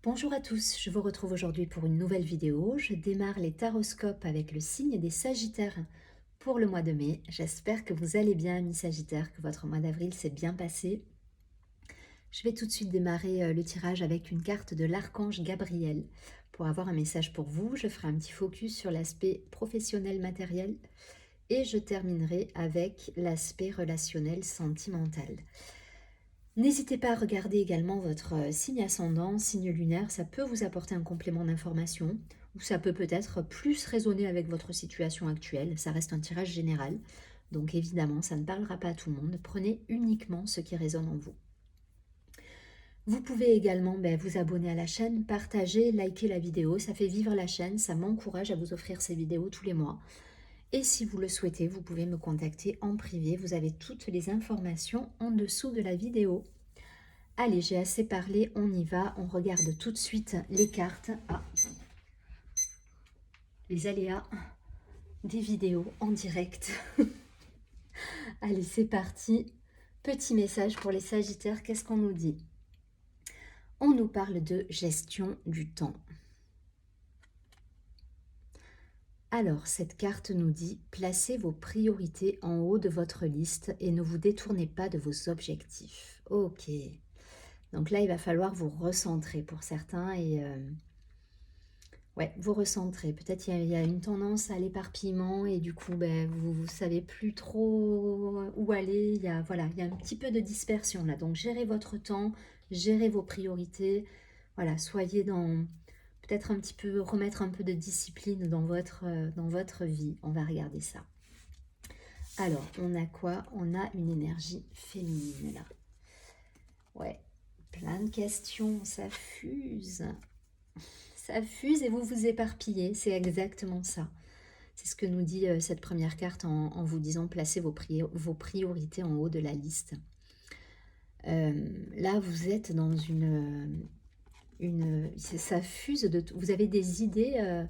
Bonjour à tous, je vous retrouve aujourd'hui pour une nouvelle vidéo. Je démarre les taroscopes avec le signe des Sagittaires pour le mois de mai. J'espère que vous allez bien, amis Sagittaires, que votre mois d'avril s'est bien passé. Je vais tout de suite démarrer le tirage avec une carte de l'archange Gabriel. Pour avoir un message pour vous, je ferai un petit focus sur l'aspect professionnel matériel et je terminerai avec l'aspect relationnel sentimental. N'hésitez pas à regarder également votre signe ascendant, signe lunaire, ça peut vous apporter un complément d'information ou ça peut peut-être plus résonner avec votre situation actuelle. Ça reste un tirage général, donc évidemment ça ne parlera pas à tout le monde. Prenez uniquement ce qui résonne en vous. Vous pouvez également vous abonner à la chaîne, partager, liker la vidéo, ça fait vivre la chaîne, ça m'encourage à vous offrir ces vidéos tous les mois. Et si vous le souhaitez, vous pouvez me contacter en privé, vous avez toutes les informations en dessous de la vidéo. Allez, j'ai assez parlé, on y va, on regarde tout de suite les cartes. Les aléas des vidéos en direct. Allez, c'est parti. Petit message pour les Sagittaires, qu'est-ce qu'on nous dit? On nous parle de gestion du temps. Alors, cette carte nous dit, placez vos priorités en haut de votre liste et ne vous détournez pas de vos objectifs. Ok. Donc là, il va falloir vous recentrer pour certains et ouais, vous recentrer. Peut-être il y a une tendance à l'éparpillement et du coup, vous ne savez plus trop où aller. Voilà, il y a un petit peu de dispersion là. Donc, gérez votre temps, gérez vos priorités. Voilà, soyez dans... Peut-être un petit peu, remettre un peu de discipline dans votre vie. On va regarder ça. Alors, on a quoi? On a une énergie féminine là. Ouais, plein de questions, ça fuse. Ça fuse et vous vous éparpillez, c'est exactement ça. C'est ce que nous dit cette première carte en vous disant placez vos priorités en haut de la liste. Là, vous êtes dans ça fuse, vous avez des idées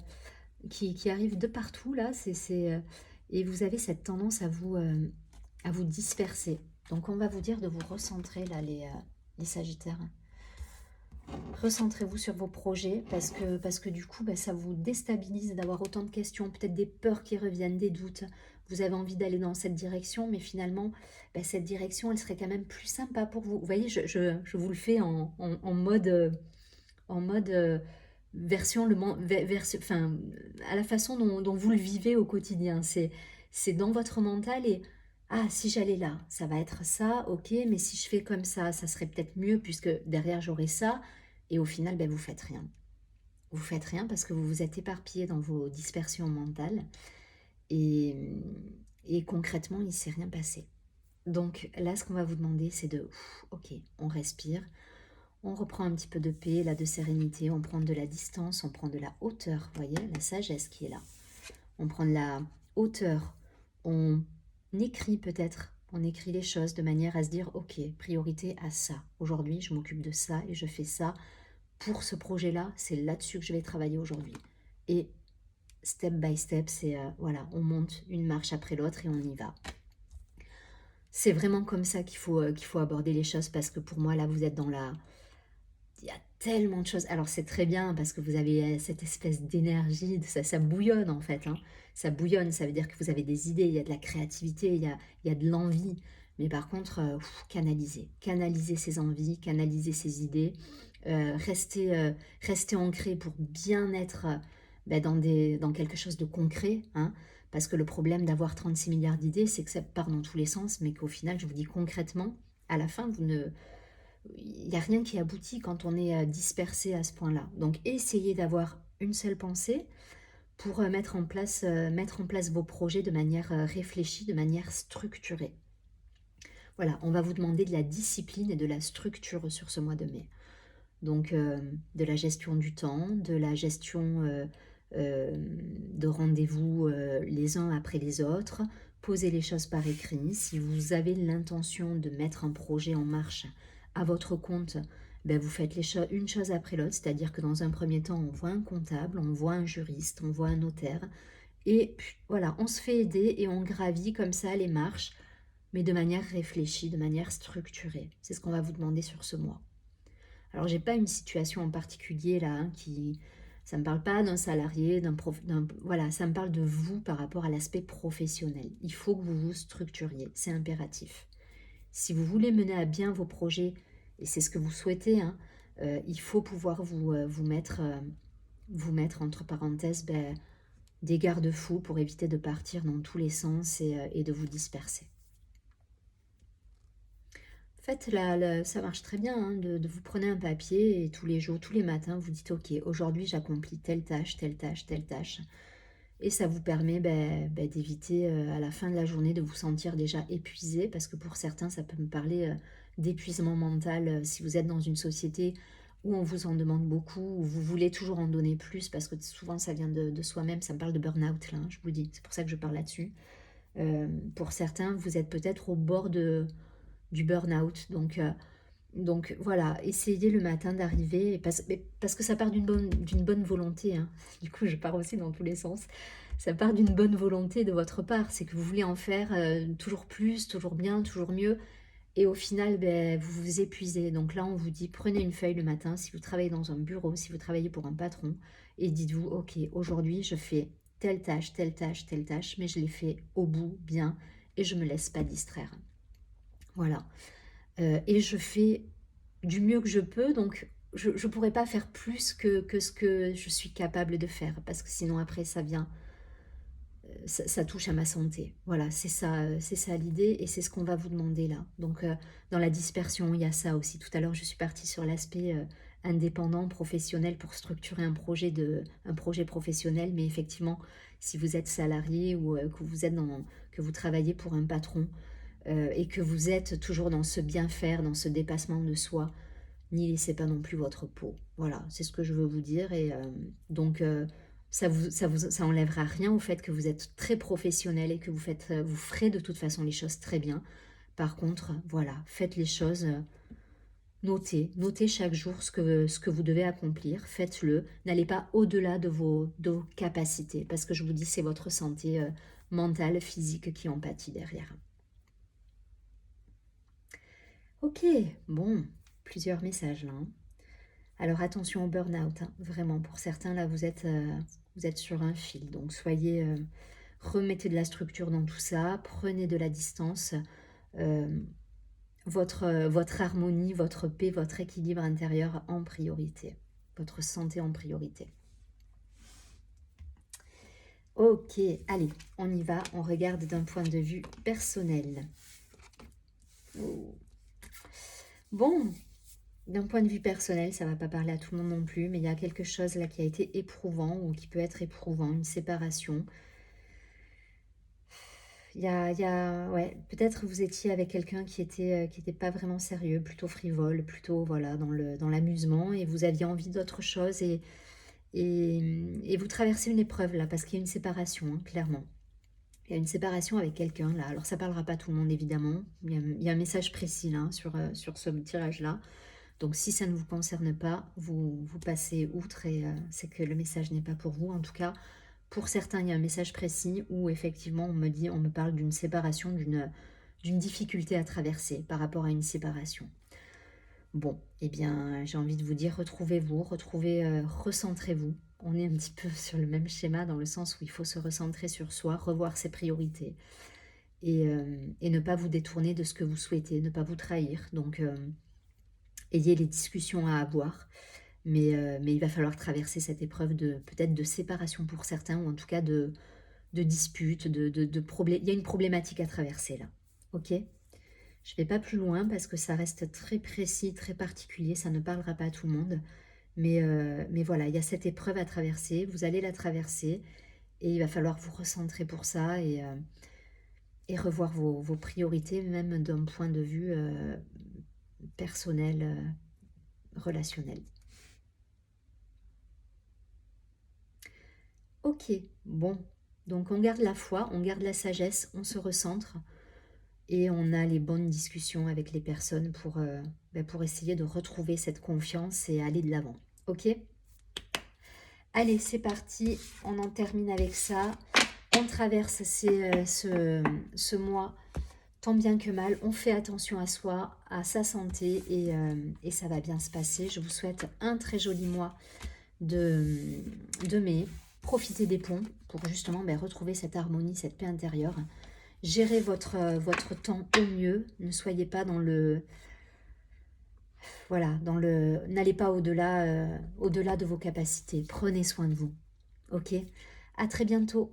qui arrivent de partout, là, et vous avez cette tendance à vous disperser. Donc, on va vous dire de vous recentrer, là, les Sagittaires. Recentrez-vous sur vos projets parce que du coup, ça vous déstabilise d'avoir autant de questions, peut-être des peurs qui reviennent, des doutes. Vous avez envie d'aller dans cette direction, mais finalement, cette direction, elle serait quand même plus sympa pour vous. Vous voyez, je vous le fais en mode version, enfin, à la façon dont vous le vivez au quotidien. C'est dans votre mental et ah, si j'allais là, ça va être ça, ok, mais si je fais comme ça serait peut-être mieux puisque derrière j'aurai ça. Et au final, vous faites rien. Vous faites rien parce que vous vous êtes éparpillé dans vos dispersions mentales et concrètement, il ne s'est rien passé. Donc là, ce qu'on va vous demander, c'est ok, on respire, on reprend un petit peu de paix, là, de sérénité, on prend de la distance, on prend de la hauteur, vous voyez, la sagesse qui est là. On prend de la hauteur, on écrit peut-être, on écrit les choses de manière à se dire, ok, priorité à ça. Aujourd'hui, je m'occupe de ça et je fais ça. Pour ce projet-là, c'est là-dessus que je vais travailler aujourd'hui. Et step by step, c'est voilà, on monte une marche après l'autre et on y va. C'est vraiment comme ça qu'il faut aborder les choses parce que pour moi, là, vous êtes dans la... Il y a tellement de choses. Alors, c'est très bien parce que vous avez cette espèce d'énergie, ça bouillonne en fait. Hein. Ça bouillonne, ça veut dire que vous avez des idées, il y a de la créativité, il y a de l'envie. Mais par contre, canaliser ces envies, canaliser ces idées, rester ancré pour bien être dans quelque chose de concret. Hein, parce que le problème d'avoir 36 milliards d'idées, c'est que ça part dans tous les sens, mais qu'au final, je vous dis concrètement, à la fin, il n'y a rien qui aboutit quand on est dispersé à ce point-là. Donc, essayez d'avoir une seule pensée pour mettre en place vos projets de manière réfléchie, de manière structurée. Voilà, on va vous demander de la discipline et de la structure sur ce mois de mai. Donc, de la gestion du temps, de la gestion de rendez-vous les uns après les autres, posez les choses par écrit. Si vous avez l'intention de mettre un projet en marche à votre compte, vous faites une chose après l'autre, c'est-à-dire que dans un premier temps, on voit un comptable, on voit un juriste, on voit un notaire, et voilà, on se fait aider et on gravit comme ça les marches, mais de manière réfléchie, de manière structurée. C'est ce qu'on va vous demander sur ce mois. Alors, j'ai pas une situation en particulier là, hein, ça me parle pas d'un salarié, voilà, ça me parle de vous par rapport à l'aspect professionnel. Il faut que vous vous structuriez, c'est impératif. Si vous voulez mener à bien vos projets, et c'est ce que vous souhaitez, hein, il faut pouvoir vous mettre entre parenthèses des garde-fous pour éviter de partir dans tous les sens et de vous disperser. Faites ça marche très bien, hein, de vous prenez un papier et tous les jours, tous les matins, vous dites ok, aujourd'hui j'accomplis telle tâche, telle tâche, telle tâche. Et ça vous permet d'éviter à la fin de la journée de vous sentir déjà épuisé, parce que pour certains, ça peut me parler d'épuisement mental si vous êtes dans une société où on vous en demande beaucoup, où vous voulez toujours en donner plus, parce que souvent ça vient de soi-même, ça me parle de burn-out là, hein, je vous dis, c'est pour ça que je parle là-dessus. Pour certains, vous êtes peut-être au bord du burn-out, donc voilà, essayez le matin d'arriver, parce que ça part d'une bonne volonté, hein. Du coup, je pars aussi dans tous les sens. Ça part d'une bonne volonté de votre part, c'est que vous voulez en faire toujours plus, toujours bien, toujours mieux, et au final, vous vous épuisez. Donc là, on vous dit, prenez une feuille le matin, si vous travaillez dans un bureau, si vous travaillez pour un patron, et dites-vous, ok, aujourd'hui, je fais telle tâche, telle tâche, telle tâche, mais je l'ai fait au bout, bien, et je ne me laisse pas distraire. Voilà. Et je fais du mieux que je peux, donc je ne pourrais pas faire plus que ce que je suis capable de faire, parce que sinon après ça touche à ma santé. Voilà, c'est ça l'idée, et c'est ce qu'on va vous demander là. Donc dans la dispersion, il y a ça aussi. Tout à l'heure, je suis partie sur l'aspect indépendant, professionnel, pour structurer un projet professionnel, mais effectivement, si vous êtes salarié ou que vous travaillez pour un patron, et que vous êtes toujours dans ce bien faire, dans ce dépassement de soi, n'y laissez pas non plus votre peau. Voilà, c'est ce que je veux vous dire. Et donc, ça enlèvera rien au fait que vous êtes très professionnel et que vous ferez de toute façon les choses très bien. Par contre, voilà, faites les choses, notez chaque jour ce que vous devez accomplir, faites-le. N'allez pas au-delà de vos capacités, parce que je vous dis, c'est votre santé mentale, physique qui en pâtit derrière. Ok, bon, plusieurs messages là, hein. Alors attention au burn-out, hein, vraiment, pour certains là vous êtes sur un fil, donc remettez de la structure dans tout ça, prenez de la distance, euh, votre harmonie, votre paix, votre équilibre intérieur en priorité, votre santé en priorité. Ok, allez, on y va, on regarde d'un point de vue personnel. Oh. Bon, d'un point de vue personnel, ça ne va pas parler à tout le monde non plus, mais il y a quelque chose là qui a été éprouvant ou qui peut être éprouvant, une séparation. Ouais, peut-être vous étiez avec quelqu'un qui était pas vraiment sérieux, plutôt frivole, plutôt voilà, dans l'amusement, et vous aviez envie d'autre chose, et vous traversez une épreuve là, parce qu'il y a une séparation, hein, clairement. Il y a une séparation avec quelqu'un là, alors ça parlera pas à tout le monde évidemment, il y a un message précis là, sur ce tirage-là. Donc si ça ne vous concerne pas, vous passez outre, et c'est que le message n'est pas pour vous. En tout cas, pour certains, il y a un message précis où effectivement on me parle d'une séparation, d'une difficulté à traverser par rapport à une séparation. Bon, eh bien j'ai envie de vous dire, retrouvez-vous, recentrez-vous. On est un petit peu sur le même schéma, dans le sens où il faut se recentrer sur soi, revoir ses priorités, et ne pas vous détourner de ce que vous souhaitez, ne pas vous trahir. Donc ayez les discussions à avoir, mais il va falloir traverser cette épreuve peut-être de séparation pour certains, ou en tout cas de disputes, il y a une problématique à traverser là, ok? Je ne vais pas plus loin parce que ça reste très précis, très particulier, ça ne parlera pas à tout le monde, mais voilà, il y a cette épreuve à traverser, vous allez la traverser, et il va falloir vous recentrer pour ça, et revoir vos priorités, même d'un point de vue personnel, relationnel. Ok, bon, donc on garde la foi, on garde la sagesse, on se recentre, et on a les bonnes discussions avec les personnes pour essayer de retrouver cette confiance et aller de l'avant. Ok? Allez, c'est parti, on en termine avec ça. On traverse ce mois tant bien que mal, on fait attention à soi, à sa santé et ça va bien se passer. Je vous souhaite un très joli mois de mai. Profitez des ponts pour justement retrouver cette harmonie, cette paix intérieure. Gérez votre temps au mieux. Ne soyez pas dans le... Voilà, n'allez pas au-delà de vos capacités. Prenez soin de vous. Ok? À très bientôt.